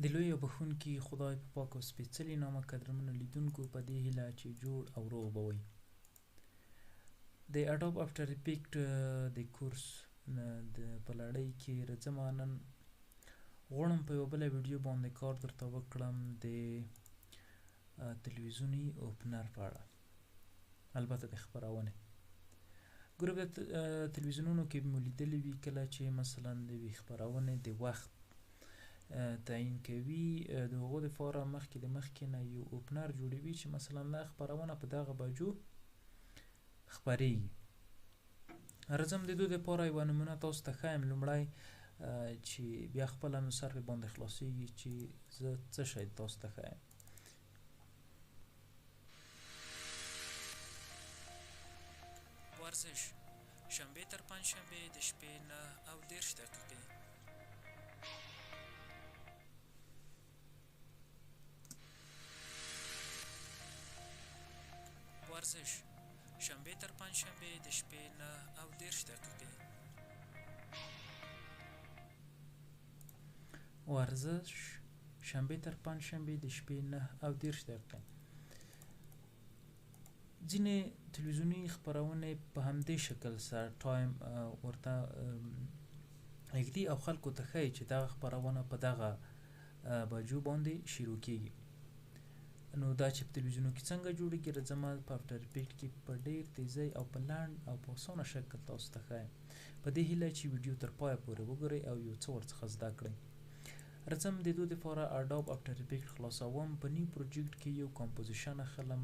د لوی او بخښونکي خدای په پاک او سپېڅلي نامه قدرمنو لیدونکو په دې هیله چې جوړ او روغ به وئ. د اډوب افټر افیکټ د کورس په لړۍ کې راځمه نن غواړم په یوه بله ویډیو باندې کار درته وکړم د تلویزیوني افنر په اړه، البته د خپرونې. ګوره په تلویزیونونو کې مو لیدلي وي کله چې مثلا د یوې خپرونې د وخت تعیین کوي، د هغو دپاره مخکې نه یو اوپنر جوړوي چې مثلا دا خپرونه په دغه بجو خپریږي. راځم د دوی دپاره یوه نمونه تاسو ته ښیم لومړی چې بیا خپله نو سر باندې خلاصیږي چې زه څه شی تاسو ته ښیم. ورزش شنبې تر پنجشنبې د شپې 9:30 دقیقې. ورزش شنبې تر پنجشنبې د شپې 9:30 دقیقې. ورزش شنبې تر پنجشنبې د شپې 9:30 دقیقې. ځینې تلویزیوني خپرونې په همدې شکل سره ټایم ورته ږدي او خلکو ته ښایي چې دغه خپرونه په دغه بجو باندې شروع کیږي. نو دا چې په تلویزیونو کې څنګه جوړیږي راځم په افټر افیکټ کې په ډېر تیزۍ او په لنډ او په اسانه شکل تاسو ته ښایم، په دې هیله چې ویډیو تر پایه پورې وګورئ او یو څه ورڅخه زده کړئ. راځم د دوی دپاره اډوب افټر افیکټ خلاصوم. په نیو پروجیکټ کې یو کمپوزیشن اخلم،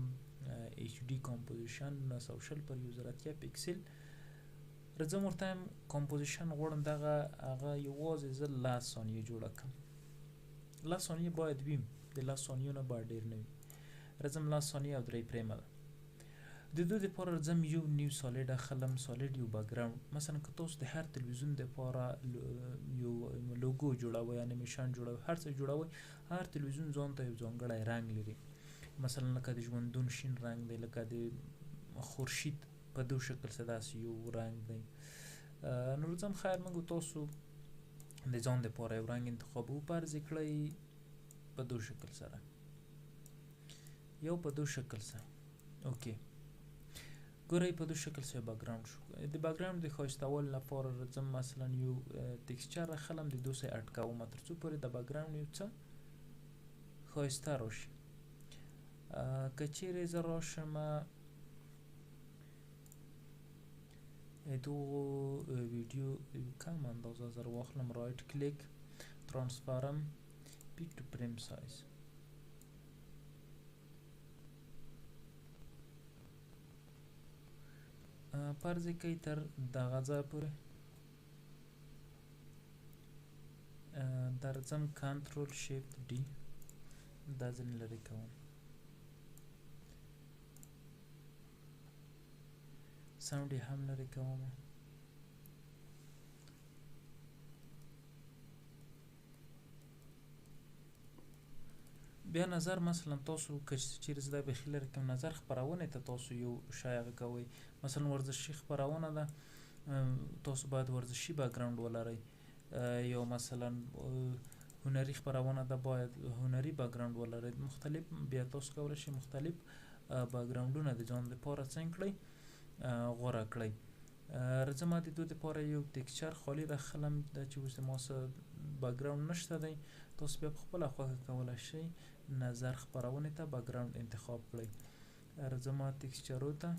ایچ ډي کمپوزیشن 920 پر 1080 پیکسل. راځم ورته کمپوزیشن غواړم دغه هغه یوازې زه 10 ثانیې جوړه کړم. 10 ثانیې باید وي، د 10 ثانیو نه باید ډېر نه وي. راځم 10 ثانیې او 3 پریمه ده. د دوی دپاره راځم یو نیو سالډ اخلم، سالډ یو بیکګراوند. مثلا که تاسو د هر تلویزیون دپاره یو لوګو جوړوئ، انیمیشن جوړوئ، هر څه جوړوئ، هر تلویزیون ځان ته یو ځانګړی رنګ لري. مثلا لکه د ژوندون شین رنګ دی، لکه د خورشید په دو شکل سره داسې یو رنګ دی. نو راځم خیر موږ تاسو د ځان دپاره یو رنګ انتخابوو، فرض یې کړئ په دو شکل سره، یو په دو شکل سره. اوکې ګورئ په دو شکل سره بیکګراوند شو. د بیکګراوند د ښایستهوالي لپاره راځم مثلا یو تکسچر اخلم، د دو سره اډ کوم تر څو پورې د بیکګراوند یو څه ښایسته راشي. که چیرې زه راشم دغو ویډیو کم اندازه زر واخلم، رایټ کلیک، ترانسفارم، پیک ټو پریم سایز. فرض کوي تر دغه ځای پورې درځم کنټرول شیفت ډي، دا ځینې لرې کوم. ساوند یې هم لرې کوم. بیا نظر مثلا تاسو که چیرې زه دا بیخي لرې کوم، نظر خپرونې ته تاسو یو شی هغه کوئ. مثلا ورزشي خپرونه ده، تاسو باید ورزشي بیکګراوند ولرئ. یا مثلا هنري خپرونه ده، باید هنري بیکګراوند ولرئ. مختلف بیا تاسو کولی شئ مختلف بیکګراوندونه د ځان دپاره څنګه کړئ غوره کړئ. راځم د دوی دپاره یو تکسچر خالي راخلم، دا چې اوس زما څه بیکګراوند نشته دی. تاسو بیا په خپله خوښه کولی شئ نظر خپرونې ته بیکګراوند انتخاب کړئ. راځم تکسچرو ته،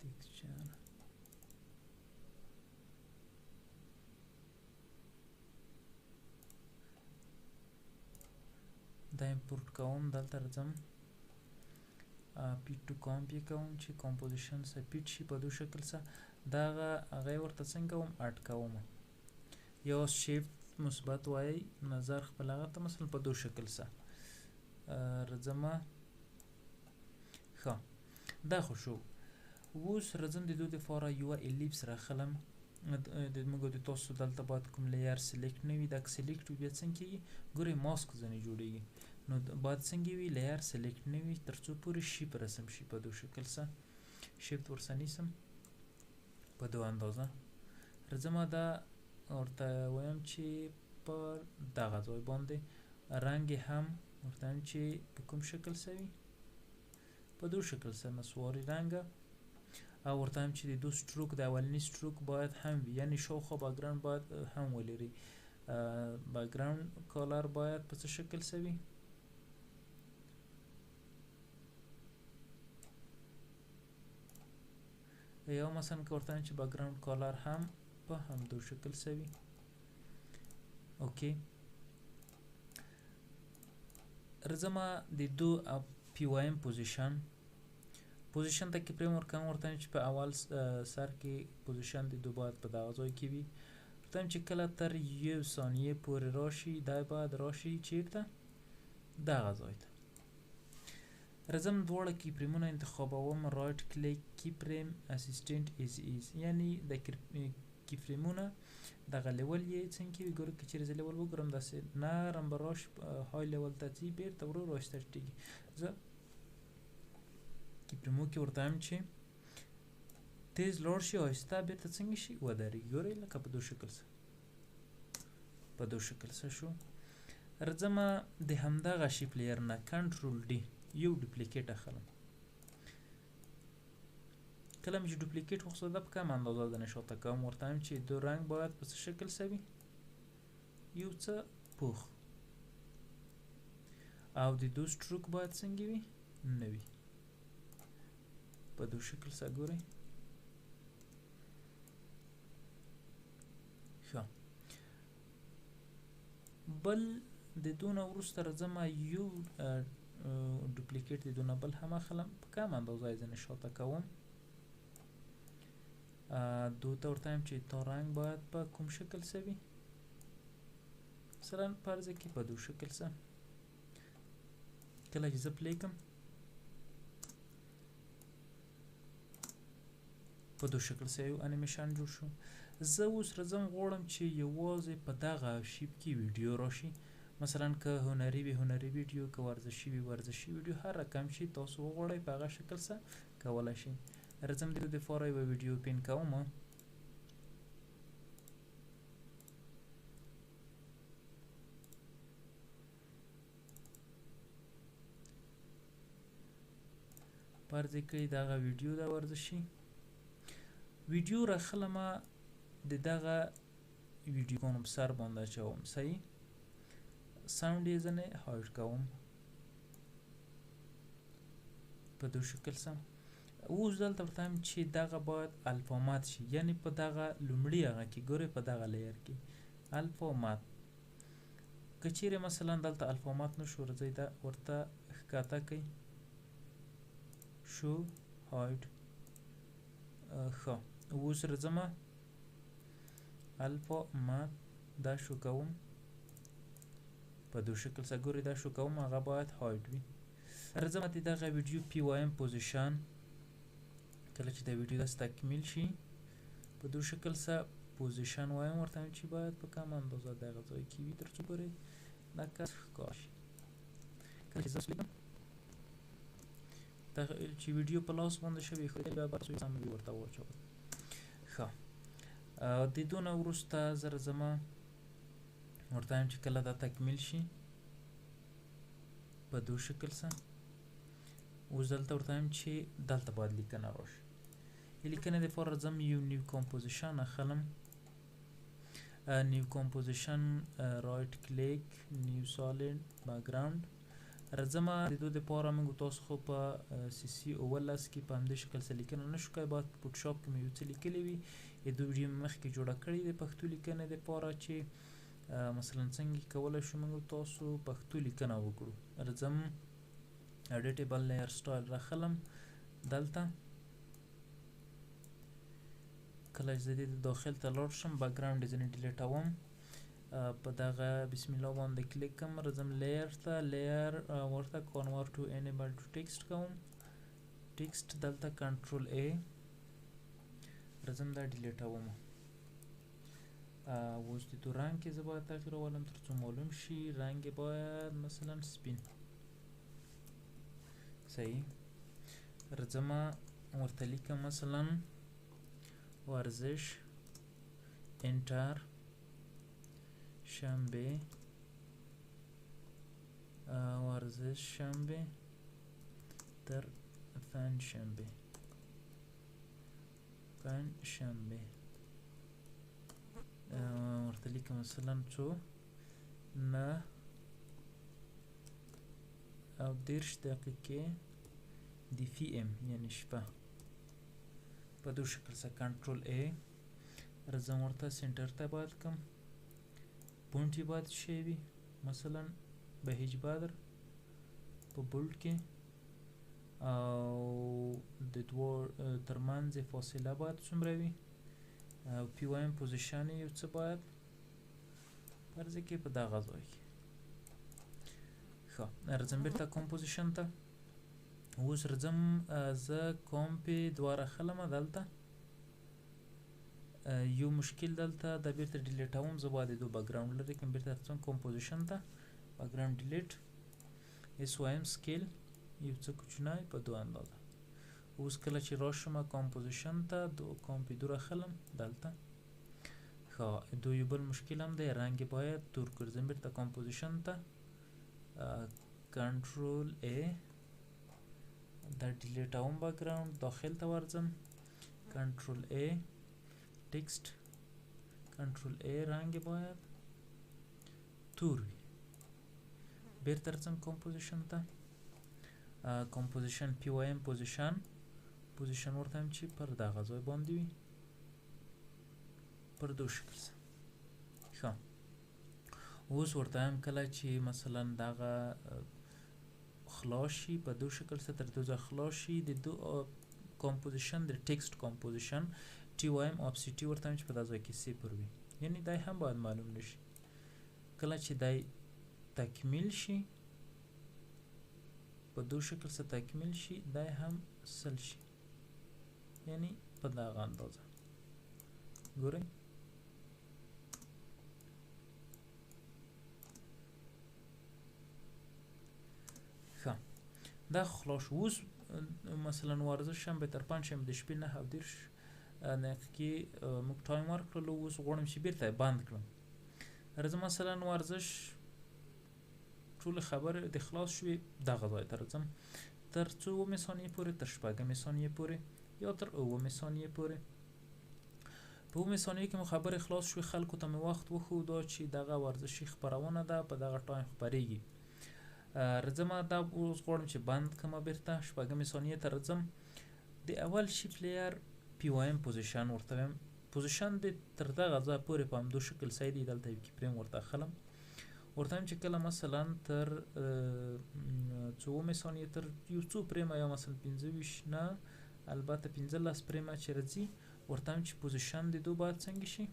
تکسچر دا امپورټ کوم. دلته راځم پیټ ټو کامپ یې کوم چې کمپوزیشن سره پیټ شي په دو شکل سره. دغه هغه یې ورته څنګه کوم اډ کوم، یا شیفت مثبت وایي نظر خپل هغه ته مثلا په دو شکل سره. راځم ښه دا خو شو. اوس راځم د دوی دپاره یوه الیپس راخلم. موږ د تاسو دلته باید کوم لیر سلیکټ نه وي، دا که سلیکټ وي بیا څنګه کېږي ګورئ ماسک ځینې جوړېږي. نو باید څنګه وي لیر سلیکټ نه وي تر څو پورې شیپ رسم شي په دو شکل سره شیفت ورسره نیسم په دو اندازه راځم دا ورته وایم چې په دغه ځای باندې رنګ هم ورته وایم چې په کوم شکل سوي په دو شکل سره نسواري رنګ او ورته وایم چې د دو سټروک د اولني سټروک باید هم وي یعنی شاوخوا بکګراوند باید هم ولري بکګراوند کالر باید په څه شکل سوي یا مثلا که ورته وایم چې بکګراوند کالر هم په همدو شکل سوي اوکې راځم د دو پی وایم پوزیشن ته کې پریم ورکوم ورته چې په اول سر کې پوزیشن د دو باید په دغه ځای کې وي ورته چې کله تر 1 ثانیه پورې راشي دا باید راشي چیرته دغه ځای ته راځم دواړه کی پریمونه انتخابوم رایټ کلیک کی پریم اسسټنټ ایز یعنی د کی پریمونه دغه لیول یې څنګه وي ګوره که چیرې زه لیول وګورم داسې نرم به راشي های لیول ته ځي بیرته ورو راشتېږي زه کی پریمو کې ورته وایم چې تیز لاړ شي آهسته بیرته څنګه شي ودرېږي ګورئ لکه په دو شکل سره شو راځم د همدغه شیپ لیر نه کنټرول ډي یو ډوپلیکیټ اخلم کله چې ډوپلیکیټ وخصه د په کم اندازه د نشاطه کوم ورته وایم چې دو رنګ باید په څه شکل سوي یو څه پوخ او د دو سټروک باید څنګه وي نه وي په دو شکل سره ګورئ ښه بل د دونه وروسته راځم یو ډوپلیکیټ د دونه بل هم اخلم په کم اندازه یې زه نشاطه کوم دو ته ورته وایم چې تا رنګ باید په کوم شکل سوي مثلا فرض کې په دو شکل سره کله چې زه پلی کړم په دو شکل سره یو انیمیشن جوړ شو زه اوس راځم غواړم چې یوازې په دغه شیپ کې ویډیو راشي مثلا که هنري وي هنري ویډیو که ورزشي وي ورزشي ویډیو هر رقم شي تاسو وغواړئ په هغه شکل سره کولی شئ راځم د دې لپاره یوه ویډیو پین کوم فرض کړئ دغه ویډیو د ورزشي ویډیو راخلم د دغه ویډیو کوم په سر باندې اچوم صحیح ساوند یې ځنې هایډ کوم په دو شکل سره اوس دلته ورته وایم چې دغه باید الفامات شي یعنی په دغه لومړي هغه کې ګورئ په دغه لیر کې الفامات که چیرې مثلا دلته الفامات نشو راځئ دا ورته ښکته کړئ شو هایډ ښه اوس راځم الفامات دا شو کوم په دو شکل سره ګورئ دا شو کوم هغه باید هایډ وي راځم دغه ویډیو پی وایم پوزیشن کله چې دا ویډیو داسې تکمیل شي په دو شکل سره پوزیشن وایم ورته وایم چې باید په کم اندازه دغه ځای کې وي تر څو پورې دا کس ښکار شي کله چې زه ولیکم چې ویډیو په لاس باندې شوی خو بیا به سم وي ورته واچوم ښه د دونه وروسته زه راځم ورته وایم چې کله دا تکمیل شي په دو شکل سره اوس دلته ورته وایم چې دلته باید لیکنه راشي لیکنه دپاره راځم یو نیو کمپوزیشن اخلم نیو کمپوزیشن رایټ کلیک نیو سالډ بکګراوند راځم د دو دپاره موږ تاسو خو په CC اولس کې په همدې شکل سره لیکنه نشو کولی باید په فوټوشاپ کې مې یو څه لیکلي وي د دو ویډیو مې مخکې جوړه کړې د پښتو لیکنې دپاره چې مثلا څنګه کولی شو موږ تاسو پښتو لیکنه وکړو راځم ایډیټیبل لیر سټایل راخلم دلته کله چې زه د داخل ته لاړ شم بکګراوند یې ځینې ډیلیټوم په دغه بسم الله باندې کلیک کوم راځم لیر ته لیر ورته کنورټ ټو انیبل ټو ټیکسټ کوم ټیکسټ دلته کنټرول A راځم دا ډیلیټوم اوس د تو رنګ کې زه باید تغییر راولم تر څو معلوم شي رنګ باید مثلا سپین صحیح رځمه ورته لیکم مثلا ورزش انټر شنبه ورزش شنبه تر پنج شنبه ورته لیکم مثلا څو 9 او 10 دقیقې د پی ام یعنی شپه په دو شکل سره کنټرول ا رزم ورته سنټر ته باید کم پونټي باید شي وي مثلا بهیج بدر په بولټ کې او د دوه ترمنځ فاصله باید څومره وي او پی وایم پوزیشن یو څه باید فرض کې په دغه ځای کې ښه راځم بیرته کمپوزیشن ته اوس راځم زه کوم پې دواره خلمه دلته یو مشکل دلته د بیرته ډیلیټوم زه باید دو بکګراوند لري کوم بیرته راځم کمپوزیشن ته بکګراوند ډیلیټ اس وایم سکیل یو څه کوچنی په دوه اندازه اوس کله چې راشم کمپوزیشن ته دو کوم پې دوره خلم دلته ښه دو یو بل مشکل هم دی رنګ باید تور ګرځم بیرته کمپوزیشن ته کنټرول ا دا ډیلیټوم بکګراوند داخل ته ورځم کنټرول ا ټیکسټ کنټرول ا رنګ باید تور وي بیرته راځم کمپوزیشن ته کمپوزیشن پی وایم پوزیشن ورته هم چې پر دغه ځای باندې وي پر دو شکل سره ښه اوس ورته هم کله چې مثلا دغه خلاص شي په دو شکل سره تر دو ځای خلاص شي د دو کمپوزیشن د ټیکسټ کمپوزیشن ټي وایم اپسی ټي ورته هم چې په دغه ځای کې صفر وي یعنی دای هم باید معلوم نشي کله چې دای تکمیل شي په دو شکل سره تکمیل شي دای هم سل شي یعنی په دغه اندازه ګورئ ښه دا خلاص اوس مثلا ورزش شنبه تر پنجشنبه د شپې 9 او 10 دقیقې موږ ټایم ورکړلو اوس غواړم چې بیرته بند کړم راځم مثلا ورزش ټول خبر د خلاص شوي دغه ځای ته راځم تر 4 ثانیې پورې تر 6 ثانیې پورې یا تر 9 ثانیې پورې په 9 ثانیې کې مو خبرې خلاص شوي خلکو ته مې وخت وښوده چې دغه ورزشي خپرونه ده په دغه ټایم خپرېږي راځم دا اوس غواړم چې بند کړم بیرته 6 ثانیې ته راځم د اول شیفت لیر پی وایم پوزیشن ورته وایم پوزیشن د تر دغه ځای پورې په همدو شکل ځای دی دلته یو کې فریم ورته اخلم ورته وایم چې کله مثلا تر 4 ثانیې تر یو څو پریمه یا مثلا 25 نه البته 15 پریمه چې راځي ورته وایم چې پوزیشن د دو باید څنګه شي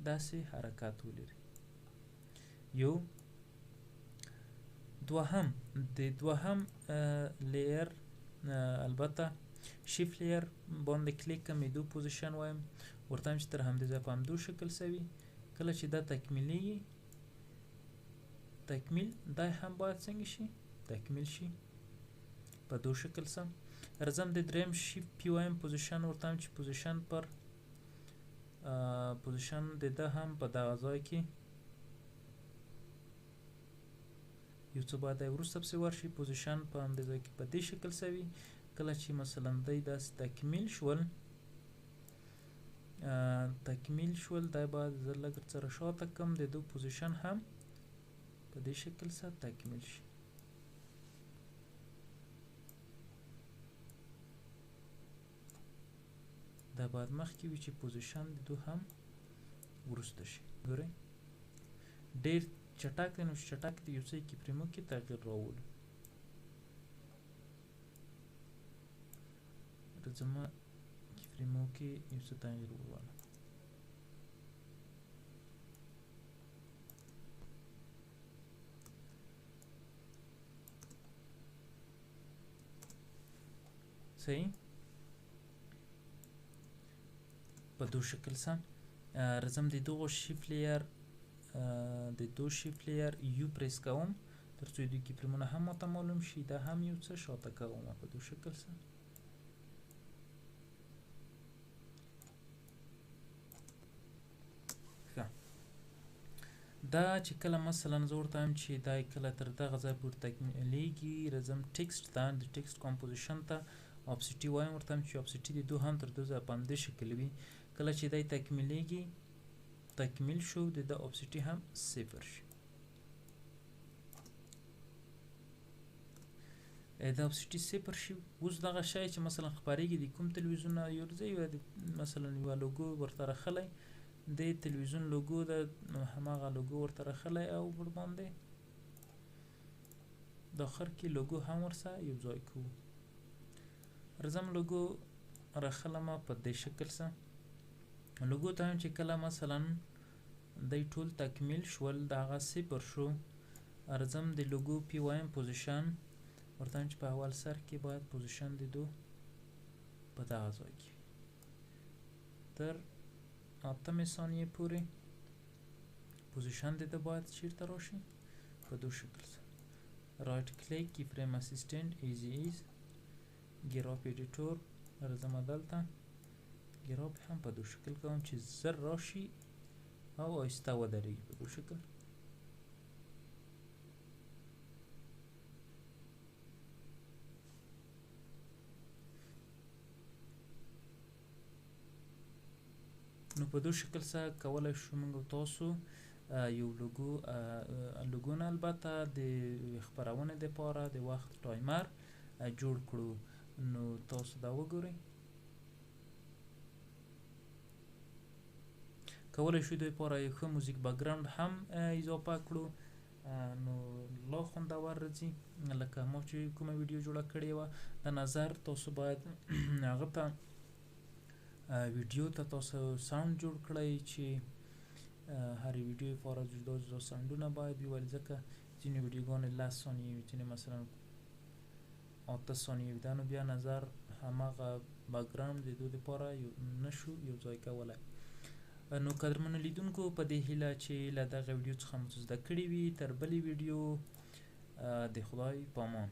داسې حرکت ولري یو دوهم لیر البته شیفت لیر باندې کلیک کوم دو پوزیشن وایم ورته هم چې تر همدې ځای په همدو شکل سوي کله چې دا تکمیل دا هم باید څنګه شي تکمیل شي په دو شکل سره راځم د دریم شیفت پی وایم پوزیشن ورته هم چې پوزیشن پر پوزیشن د ده هم په دغه ځای کې یو څه باید وروسته پسې ورشي پوزیشن په همدې ځای کې په دې شکل سوي کله چې مثلا دی داسې تکمیل شول دا باید زه لږ سره شاته کم د دو پوزیشن هم په دې شکل سره تکمیل شي دا باید مخکې وي چې پوزیشن د دو هم وروسته شي ګورئ ډېر چټک دی نو چټک دی یو څه کې پریمو کې تغییر راولو راځم کې پریمو کې یو څه تغییر ووالم صحیح په دو شکل سره راځم د دو شیفت لیر یو پریس کوم ترڅو دوی کې فرمونه هم ماته معلوم شي. دا هم یو څه شاته کوم په دې شکل سره. دا چې کله مثلا زه ورته وایم چې دا کله تر دغه ځای پورې تکمیلیږي راځم ټکسټ ته د ټکسټ کمپوزیشن ته اپسیټي وایم ورته وایم چې اپسیټي د دو هم تر دو ځای په همدې شکل وي. کله چې دی تکمیلیږي تکمیل شو د دا اپسیټي هم 0 شي. دا اپسیټي 0 شي. اوس دغه شی چې مثلا خپرېږي د کوم تلویزیون یو ځای مثلا یوه لوګو ورته راخلی د تلویزیون لوګو ده نو هماغه لوګو ورته راخلی او ورباندې د آخر کې لوګو هم ورسره یو ځای کوو. راځم لوګو راخلمه په دې شکل سره. لوګو ته هم چې کله مثلا دی ټول تکمیل شول د هغه 0 شو. راځم د لوګو پی وایم پوزیشن ورته وایم چې په اول سر کې باید پوزیشن د دو په دغه ځای کې تر 8 ثانیې پورې پوزیشن د ده باید چیرته راشي په دو شکل سره. رایټ کلیک کی فریم اسسټنټ ایزی ایز ګراف ایډیټور راځم دلته ګراف هم په دو شکل کوم چې زر راشي او آهسته ودرېږي په دو شکل. نو په دو شکل سره کولای شو موږ تاسو یو لوګو نه البته د خپرونې دپاره د وخت ټایمر جوړ کړو. نو تاسو دا وګورئ. کولای شو د لپاره یو ښه موزیک بیکګراوند هم اضافه کړو نو لا خوندور راځي لکه ما چې کومه ویډیو جوړه کړې وه. د نظر تاسو باید هغه ته ویډیو ته تاسو ساوند جوړ کړئ چې هرې ویډیو لپاره جدا جدا ساوندونه باید وي ولې ځکه ځینې ویډیوګانې 10 ثانیې وي ځینې مثلا 8 ثانیې وي. دا نو بیا نظر هماغه بیکګراوند د دوی لپاره نشو یو ځای کولی. نو قدرمنو لیدونکو په دې هیله چې له دغه ویډیو څخه مو څه زده کړي وي. تر بلې ویډیو د خدای په امان.